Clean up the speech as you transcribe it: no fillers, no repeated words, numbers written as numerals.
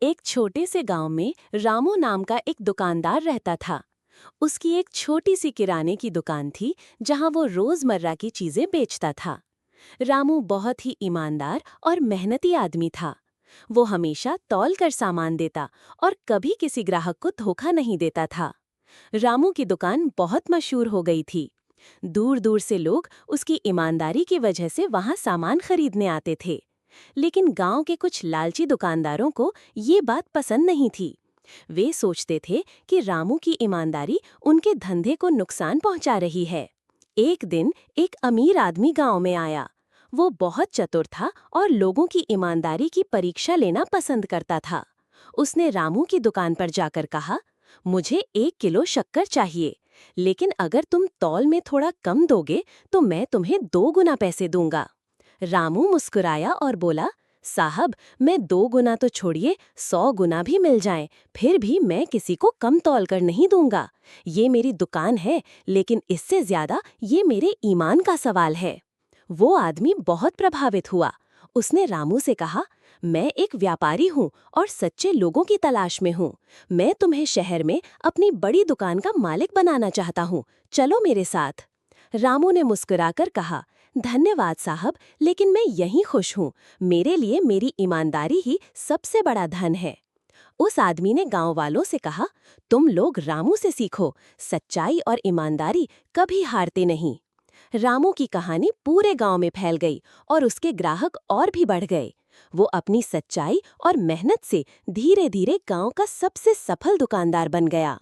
एक छोटे से गांव में रामू नाम का एक दुकानदार रहता था। उसकी एक छोटी सी किराने की दुकान थी जहां वो रोजमर्रा की चीजें बेचता था। रामू बहुत ही ईमानदार और मेहनती आदमी था। वो हमेशा तौल कर सामान देता और कभी किसी ग्राहक को धोखा नहीं देता था। रामू की दुकान बहुत मशहूर हो गई थी। दूर दूर से लोग उसकी ईमानदारी की वजह से वहां सामान खरीदने आते थे। लेकिन गांव के कुछ लालची दुकानदारों को ये बात पसंद नहीं थी। वे सोचते थे कि रामू की ईमानदारी उनके धंधे को नुकसान पहुंचा रही है। एक दिन एक अमीर आदमी गांव में आया। वो बहुत चतुर था और लोगों की ईमानदारी की परीक्षा लेना पसंद करता था। उसने रामू की दुकान पर जाकर कहा, मुझे 1 किलो शक्कर चाहिए, लेकिन अगर तुम तौल में थोड़ा कम दोगे तो मैं तुम्हें 2 गुना पैसे दूंगा। रामू मुस्कुराया और बोला, साहब, मैं 2 गुना तो छोड़िए, 100 गुना भी मिल जाएं, फिर भी मैं किसी को कम तौल कर नहीं दूंगा। ये मेरी दुकान है, लेकिन इससे ज्यादा ये मेरे ईमान का सवाल है। वो आदमी बहुत प्रभावित हुआ। उसने रामू से कहा, मैं एक व्यापारी हूँ और सच्चे लोगों की तलाश में हूँ। मैं तुम्हें शहर में अपनी बड़ी दुकान का मालिक बनाना चाहता हूँ। चलो मेरे साथ। रामू ने मुस्कुराकर कहा, धन्यवाद साहब, लेकिन मैं यहीं खुश हूँ। मेरे लिए मेरी ईमानदारी ही सबसे बड़ा धन है। उस आदमी ने गांव वालों से कहा, तुम लोग रामू से सीखो, सच्चाई और ईमानदारी कभी हारते नहीं। रामू की कहानी पूरे गांव में फैल गई और उसके ग्राहक और भी बढ़ गए। वो अपनी सच्चाई और मेहनत से धीरे धीरे गांव का सबसे सफल दुकानदार बन गया।